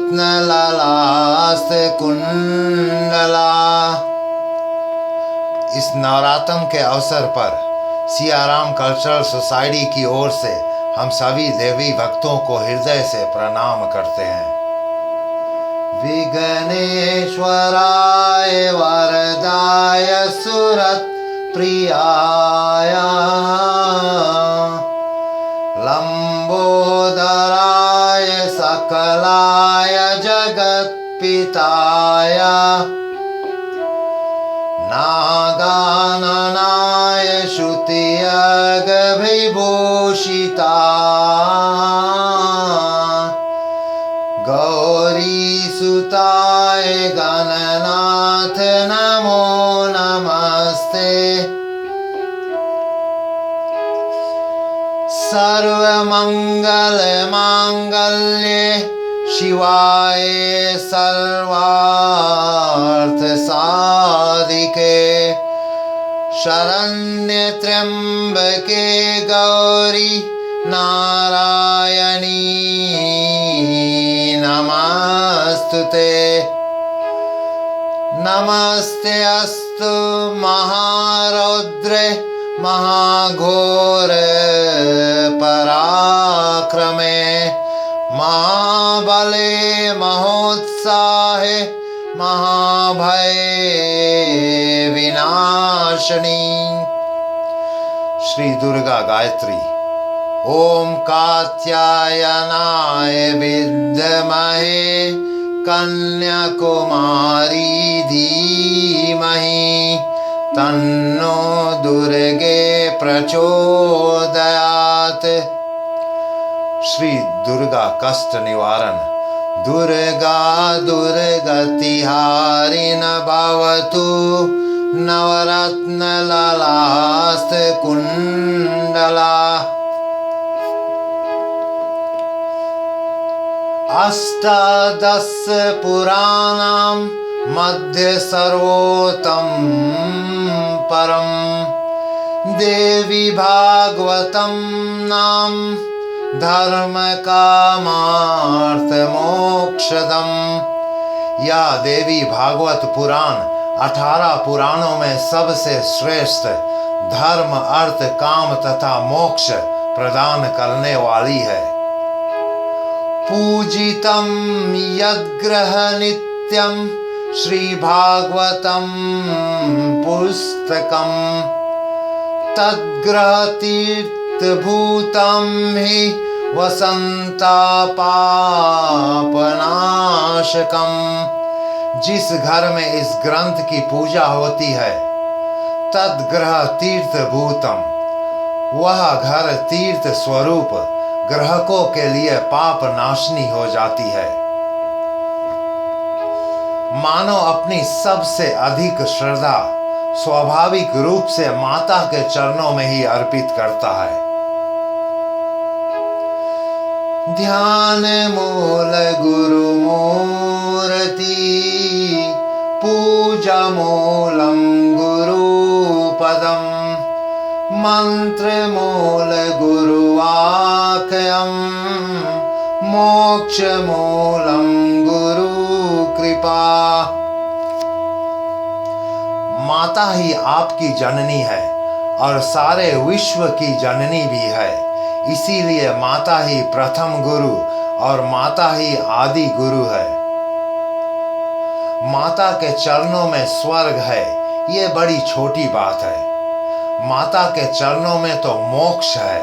नवरत्नललास्तकुण्डला। इस नवरात्र के अवसर पर सियाराम कल्चरल सोसाइटी की ओर से हम सभी देवी भक्तों को हृदय से प्रणाम करते हैं। विघ्नेश्वराय वरदाय सुरत प्रियाय लंबोदराय सकलाय जगत्पिताय नागाननाय श्रुतियगविभूषिताय गौरीसुताय गणनाथ नमो नमस्ते। सर्वमंगलमांगल्ये शिवाय सर्वार्थसाधिके शरण्ये त्र्यंबके गौरी नारायणी नमस्तुते। नमस्ते अस्तु महारौद्रे महाघोर पराक्रमे महाबले महोत्साहे महाभय विनाशिनी। श्री दुर्गा गायत्री। ओम कात्यायनाय विद्महे कन्याकुमारी धीमहि तन्नो दुर्गे प्रचोदयात्। श्री दुर्गा कष्ट निवारण। दुर्गा दुर्गतिहारिण भवतु नवरत्नललास्तकुण्डला। अष्टादश पुराणां मध्ये सर्वोत्तम परम देवी भागवतं नाम धर्म कामार्थ मोक्षदम। या देवी भागवत पुराण 18 पुराणों में सबसे श्रेष्ठ धर्म अर्थ काम तथा मोक्ष प्रदान करने वाली है। पूजितं यद्ग्रह नित्यं श्री भागवतं पुस्तकं तद्ग्रह तीर्थभूतं हि वसंतापापनाशकम। जिस घर में इस ग्रंथ की पूजा होती है तद्ग्रह तीर्थभूतम, वह घर तीर्थ स्वरूप ग्राहकों के लिए पाप नाशनी हो जाती है। मानव अपनी सबसे अधिक श्रद्धा स्वाभाविक रूप से माता के चरणों में ही अर्पित करता है। ध्यान मूल गुरु मूर्ति पूजा मूलम गुरु पदम मंत्र मूल गुरुवाक्यम मोक्ष मूलम गुरु कृपा। माता ही आपकी जननी है और सारे विश्व की जननी भी है। इसीलिए माता ही प्रथम गुरु और माता ही आदि गुरु है। माता के चरणों में स्वर्ग है, ये बड़ी छोटी बात है। माता के चरणों में तो मोक्ष है,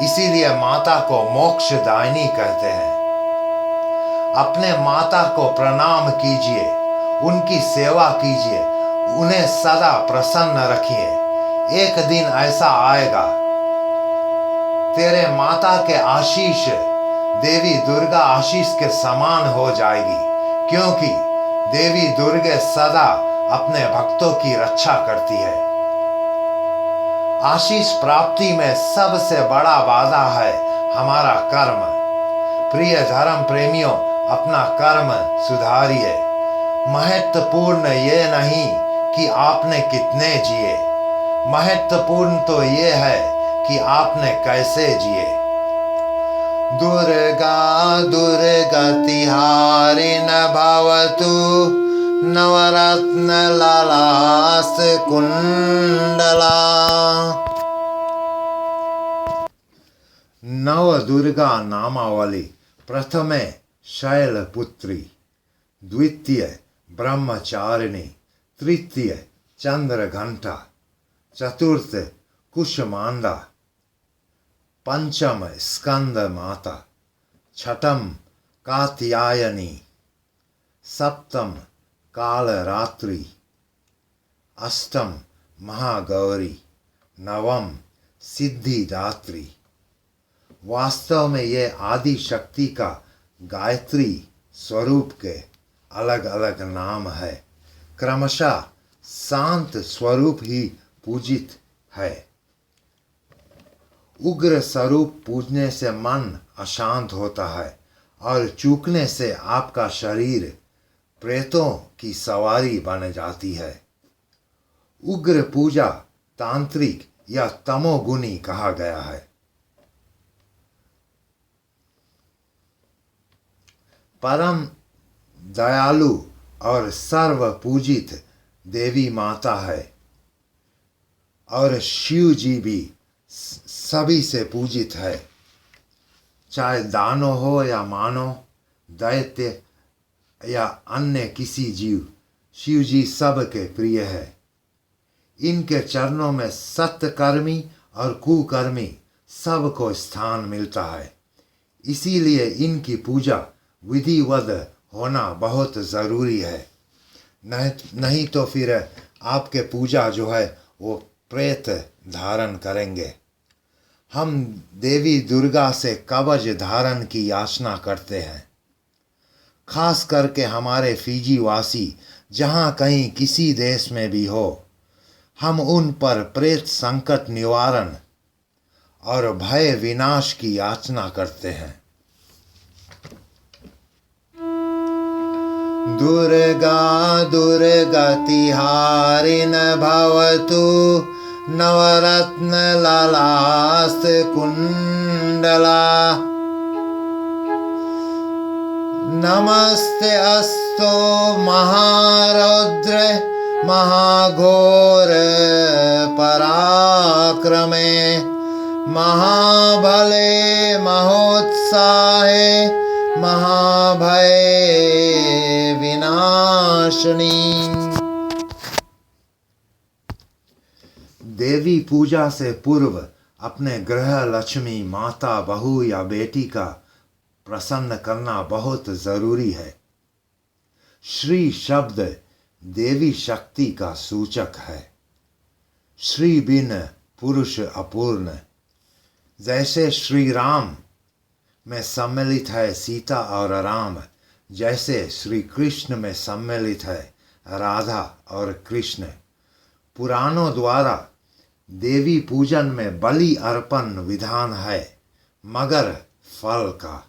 इसीलिए माता को मोक्षदायिनी कहते हैं। अपने माता को प्रणाम कीजिए, उनकी सेवा कीजिए, उन्हें सदा प्रसन्न रखिए। एक दिन ऐसा आएगा तेरे माता के आशीष देवी दुर्गा आशीष के समान हो जाएगी, क्योंकि देवी दुर्गा सदा अपने भक्तों की रक्षा करती है। आशीष प्राप्ति में सबसे बड़ा वादा है हमारा कर्म। प्रिय धर्म प्रेमियों, अपना कर्म सुधारिए। महत्वपूर्ण ये नहीं कि आपने कितने जिए, महत्वपूर्ण तो ये है कि आपने कैसे जिए। दुर्गा दुर्गतिहारिणी भवतु नवरत्नललाटकुण्डला। नव दुर्गा नामावली। प्रथमे शैलपुत्री, द्वितीय ब्रह्मचारिणी, तृतीय चंद्रघंटा, चतुर्थ कुष्मांडा, पंचम स्कंद माता, छठम कात्यायनी, सप्तम कालरात्रि, अष्टम महागौरी, नवम सिद्धिदात्री। वास्तव में ये आदि शक्ति का गायत्री स्वरूप के अलग अलग नाम है। क्रमशः शांत स्वरूप ही पूजित है। उग्र स्वरूप पूजने से मन अशांत होता है और चूकने से आपका शरीर प्रेतों की सवारी बन जाती है। उग्र पूजा तांत्रिक या तमोगुणी कहा गया है। परम दयालु और सर्व पूजित देवी माता है और शिव जी भी सभी से पूजित है। चाहे दानव हो या मानव, दैत्य या अन्य किसी जीव, शिव जी सबके प्रिय है। इनके चरणों में सत्कर्मी और कुकर्मी सबको स्थान मिलता है। इसीलिए इनकी पूजा विधिवत होना बहुत ज़रूरी है। नहीं तो फिर आपके पूजा जो है वो प्रेत धारण करेंगे। हम देवी दुर्गा से कवच धारण की याचना करते हैं। खास करके हमारे फिजी वासी जहाँ कहीं किसी देश में भी हो, हम उन पर प्रेत संकट निवारण और भय विनाश की याचना करते हैं। दुर्गा दुर्गतिहारिणी भवतु नवरत्नललाटकुण्डला। नमस्ते अस्तु महारौद्र महाघोर पराक्रमे, महाबले महोत्साहे महाभय विनाशिनी। देवी पूजा से पूर्व अपने गृह लक्ष्मी, माता, बहू या बेटी का प्रसन्न करना बहुत जरूरी है। श्री शब्द देवी शक्ति का सूचक है। श्री बिन पुरुष अपूर्ण। जैसे श्री राम में सम्मिलित है सीता और राम, जैसे श्री कृष्ण में सम्मिलित है राधा और कृष्ण। पुराणों द्वारा देवी पूजन में बलि अर्पण विधान है, मगर फल का।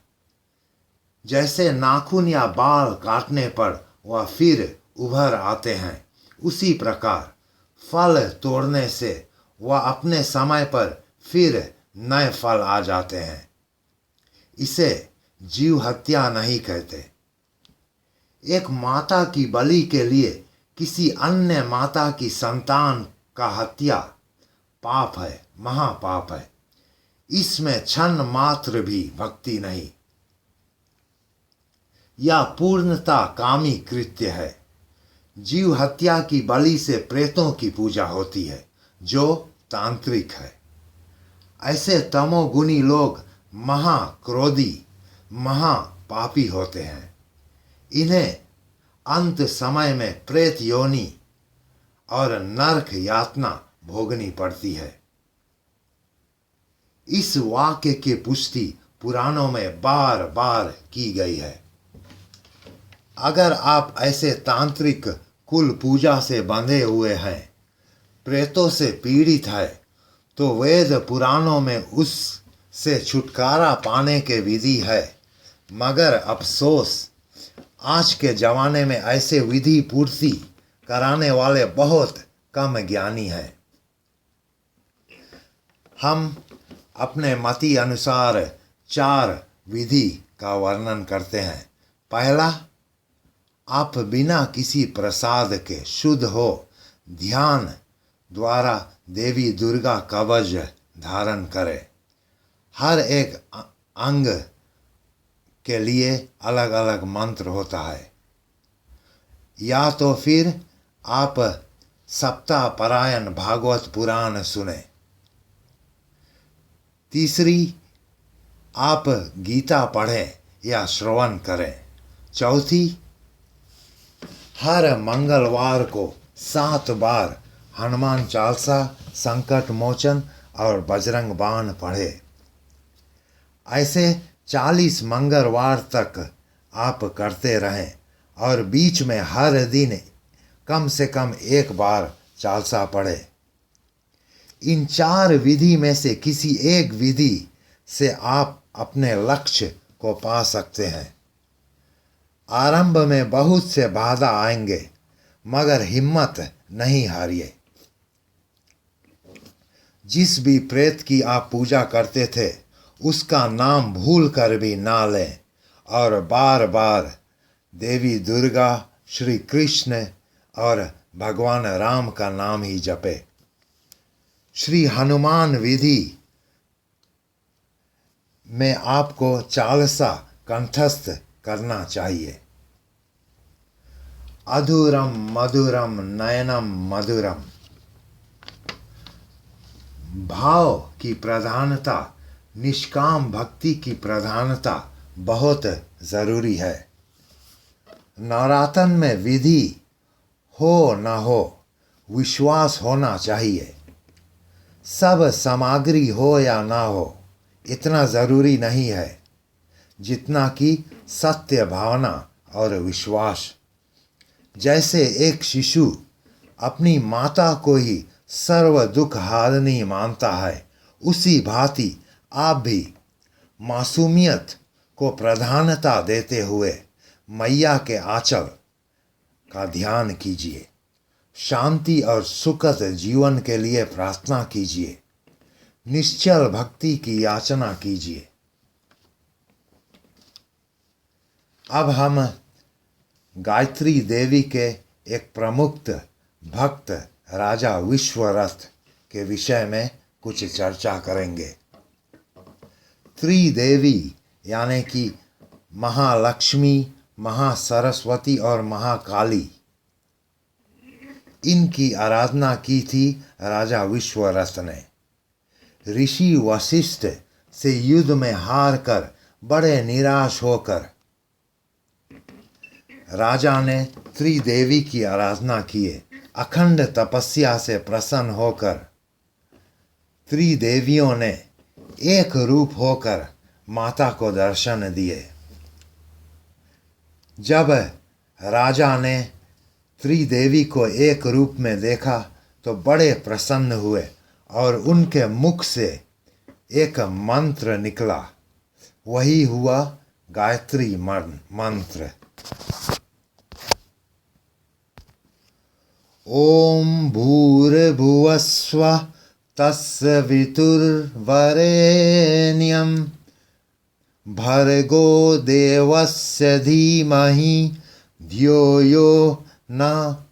जैसे नाखून या बाल काटने पर वह फिर उभर आते हैं, उसी प्रकार फल तोड़ने से वह अपने समय पर फिर नए फल आ जाते हैं। इसे जीव हत्या नहीं कहते। एक माता की बलि के लिए किसी अन्य माता की संतान का हत्या पाप है, महापाप है। इसमें क्षण मात्र भी भक्ति नहीं, यह पूर्णता कामी कृत्य है। जीव हत्या की बलि से प्रेतों की पूजा होती है, जो तांत्रिक है। ऐसे तमोगुणी लोग महाक्रोधी, महापापी होते हैं। इन्हें अंत समय में प्रेत योनि और नरक यातना भोगनी पड़ती है। इस वाक्य की पुष्टि पुराणों में बार बार की गई है। अगर आप ऐसे तांत्रिक कुल पूजा से बंधे हुए हैं, प्रेतों से पीड़ित है, तो वेद पुराणों में उससे छुटकारा पाने के विधि है। मगर अफसोस, आज के ज़माने में ऐसे विधि पूर्ति कराने वाले बहुत कम ज्ञानी हैं। हम अपने मति अनुसार 4 विधि का वर्णन करते हैं। पहला, आप बिना किसी प्रसाद के शुद्ध हो ध्यान द्वारा देवी दुर्गा कवच धारण करें। हर एक अंग के लिए अलग अलग मंत्र होता है। या तो फिर आप सप्ताह पारायण भागवत पुराण सुने। तीसरी, आप गीता पढ़ें या श्रवण करें। चौथी, हर मंगलवार को 7 बार हनुमान चालीसा, संकट मोचन और बजरंग बाण पढ़े। ऐसे 40 मंगलवार तक आप करते रहें और बीच में हर दिन कम से कम 1 बार चालीसा पढ़े। इन 4 विधि में से किसी एक विधि से आप अपने लक्ष्य को पा सकते हैं। आरंभ में बहुत से बाधा आएंगे, मगर हिम्मत नहीं हारिए। जिस भी प्रेत की आप पूजा करते थे उसका नाम भूल कर भी ना लें और बार बार देवी दुर्गा, श्री कृष्ण और भगवान राम का नाम ही जपे। श्री हनुमान विधि में आपको चालीसा कंठस्थ करना चाहिए। अधूरम मधुरम नयनम मधुरम। भाव की प्रधानता, निष्काम भक्ति की प्रधानता बहुत जरूरी है। नवरात्र में विधि हो न हो, विश्वास होना चाहिए। सब सामग्री हो या ना हो, इतना जरूरी नहीं है जितना कि सत्य भावना और विश्वास। जैसे एक शिशु अपनी माता को ही सर्व दुख हारिनी मानता है, उसी भांति आप भी मासूमियत को प्रधानता देते हुए मैया के आंचल का ध्यान कीजिए। शांति और सुखद जीवन के लिए प्रार्थना कीजिए। निश्चल भक्ति की याचना कीजिए। अब हम गायत्री देवी के एक प्रमुख भक्त राजा विश्वरथ के विषय में कुछ चर्चा करेंगे। त्रिदेवी यानी कि महालक्ष्मी, महासरस्वती और महाकाली, इनकी आराधना की थी राजा विश्वरथ ने। ऋषि वशिष्ठ से युद्ध में हार कर बड़े निराश होकर राजा ने त्रिदेवी की आराधना किए। अखंड तपस्या से प्रसन्न होकर त्रिदेवियों ने एक रूप होकर माता को दर्शन दिए। जब राजा ने त्रिदेवी को एक रूप में देखा तो बड़े प्रसन्न हुए और उनके मुख से एक मंत्र निकला। वही हुआ गायत्री मंत्र। ओम भूर्भुवस्सुः तस्य वितुर्वरेण्यं भर्गो देवस्य धीमहि धियो यो न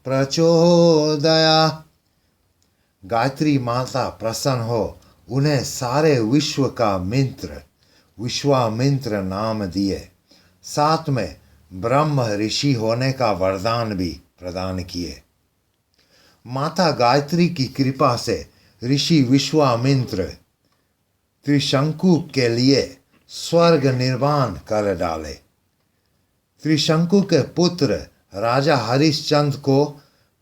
प्रचोदयात्। गायत्री माता प्रसन्न हो उन्हें सारे विश्व का मित्र विश्वामित्र नाम दिए। साथ में ब्रह्म ऋषि होने का वरदान भी प्रदान किए। माता गायत्री की कृपा से ऋषि विश्वामित्र त्रिशंकु के लिए स्वर्ग निर्माण कर डाले। त्रिशंकु के पुत्र राजा हरिश्चंद्र को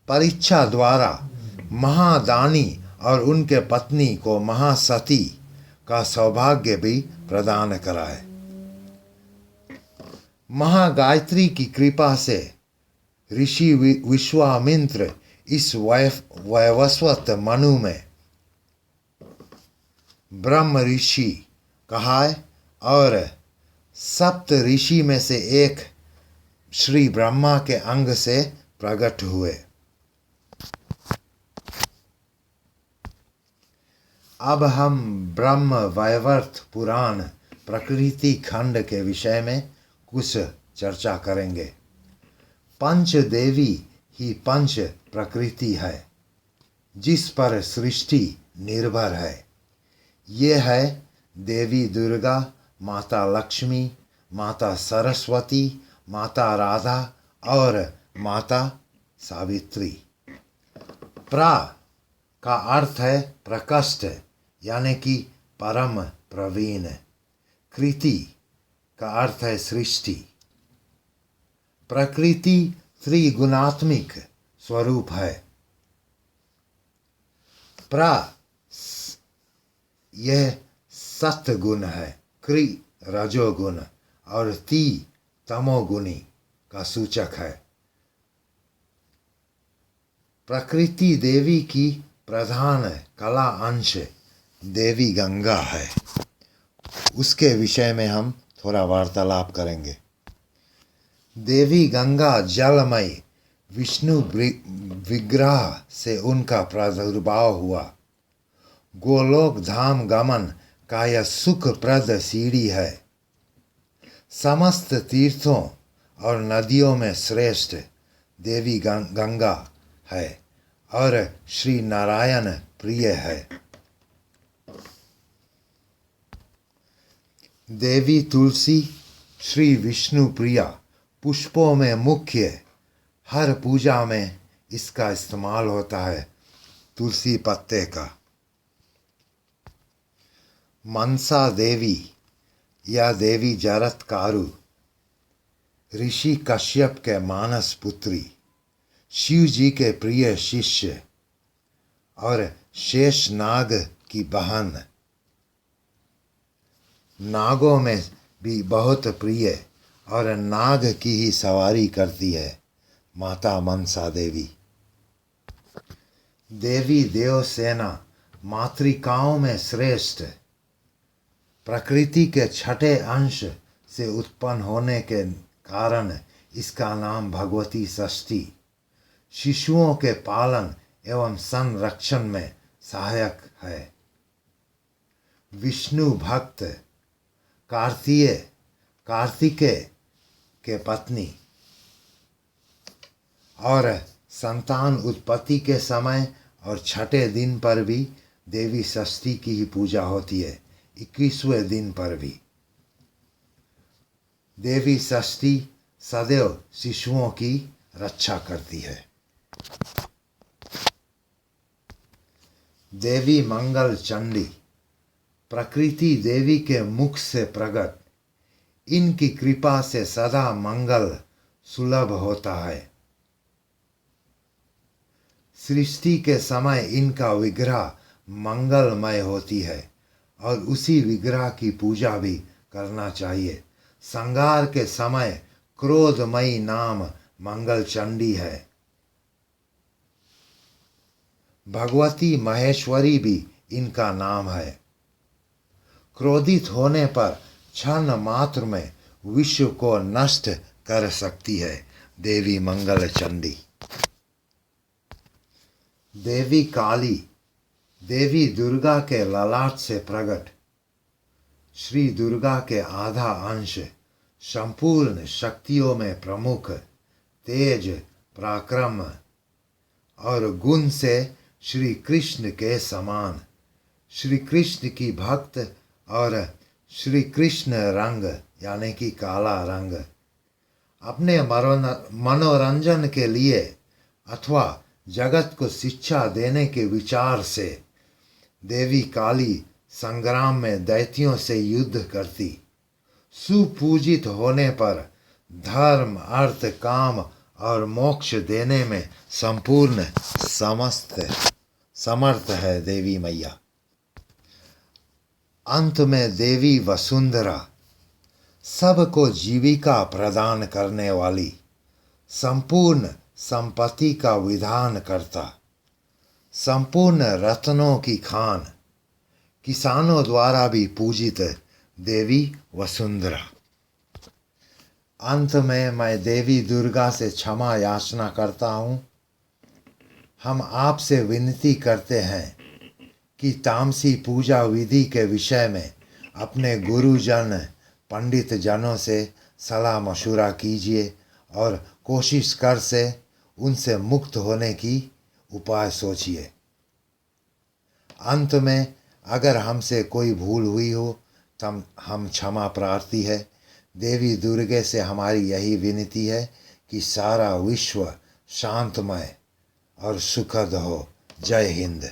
परीक्षा द्वारा महादानी और उनके पत्नी को महासती का सौभाग्य भी प्रदान कराए। महागायत्री की कृपा से ऋषि विश्वामित्र इस वैवस्वत मनु में ब्रह्म ऋषि कहाए और सप्त ऋषि में से एक श्री ब्रह्मा के अंग से प्रकट हुए। अब हम ब्रह्म वैवर्त पुराण प्रकृति खंड के विषय में कुछ चर्चा करेंगे। पंच देवी ही पंच प्रकृति है जिस पर सृष्टि निर्भर है। ये है देवी दुर्गा, माता लक्ष्मी, माता सरस्वती, माता राधा और माता सावित्री। प्रा का अर्थ है प्रकृष्ट यानी कि परम प्रवीण। कृति का अर्थ है सृष्टि। प्रकृति त्रिगुणात्मिक स्वरूप है। प्रा यह सत्गुण है, क्रि रजोगुण और ती तमोगुणी का सूचक है। प्रकृति देवी की प्रधान कला अंश देवी गंगा है। उसके विषय में हम थोड़ा वार्तालाप करेंगे। देवी गंगा जलमय विष्णु विग्रह से उनका प्रादुर्भाव हुआ। गोलोक धाम गमन का यह सुखप्रद सीढ़ी है। समस्त तीर्थों और नदियों में श्रेष्ठ देवी गंगा है और श्री नारायण प्रिय है। देवी तुलसी श्री विष्णु प्रिया पुष्पों में मुख्य। हर पूजा में इसका इस्तेमाल होता है, तुलसी पत्ते का। मनसा देवी या देवी जरत्कारु ऋषि कश्यप के मानस पुत्री, शिव जी के प्रिय शिष्य और शेष नाग की बहन। नागों में भी बहुत प्रिय और नाग की ही सवारी करती है माता मनसा देवी। देवी देवसेना मातृकाओं में श्रेष्ठ। प्रकृति के छठे अंश से उत्पन्न होने के कारण इसका नाम भगवती षष्ठी। शिशुओं के पालन एवं संरक्षण में सहायक है। विष्णु भक्त कार्तिकेय के पत्नी और संतान उत्पत्ति के समय और छठे दिन पर भी देवी षष्ठी की ही पूजा होती है। 21वें दिन पर भी देवी षष्ठी सदैव शिशुओं की रक्षा करती है। देवी मंगल चंडी प्रकृति देवी के मुख से प्रकट। इनकी कृपा से सदा मंगल सुलभ होता है। सृष्टि के समय इनका विग्रह मंगलमय होती है और उसी विग्रह की पूजा भी करना चाहिए। संहार के समय क्रोधमयी नाम मंगल चंडी है। भगवती महेश्वरी भी इनका नाम है। क्रोधित होने पर क्षण मात्र में विश्व को नष्ट कर सकती है देवी मंगल चंडी। देवी काली देवी दुर्गा के ललाट से प्रकट। श्री दुर्गा के आधा अंश संपूर्ण शक्तियों में प्रमुख, तेज, पराक्रम और गुण से श्री कृष्ण के समान। श्री कृष्ण की भक्त और श्री कृष्ण रंग यानी कि काला रंग। अपने मनोरंजन के लिए अथवा जगत को शिक्षा देने के विचार से देवी काली संग्राम में दैत्यों से युद्ध करती। सुपूजित होने पर धर्म, अर्थ, काम और मोक्ष देने में संपूर्ण समर्थ है देवी मैया। अंत में देवी वसुंधरा सबको जीविका प्रदान करने वाली, संपूर्ण संपत्ति का विधान करता, संपूर्ण रत्नों की खान, किसानों द्वारा भी पूजित देवी वसुंधरा। अंत में मैं देवी दुर्गा से क्षमा याचना करता हूँ। हम आपसे विनती करते हैं कि तामसी पूजा विधि के विषय में अपने गुरुजन पंडित जनों से सलाह मशुरा कीजिए और कोशिश कर से उनसे मुक्त होने की उपाय सोचिए। अंत में अगर हमसे कोई भूल हुई हो तब हम क्षमा प्रार्थी है। देवी दुर्गे से हमारी यही विनती है कि सारा विश्व शांतमय और सुखद हो। जय हिंद।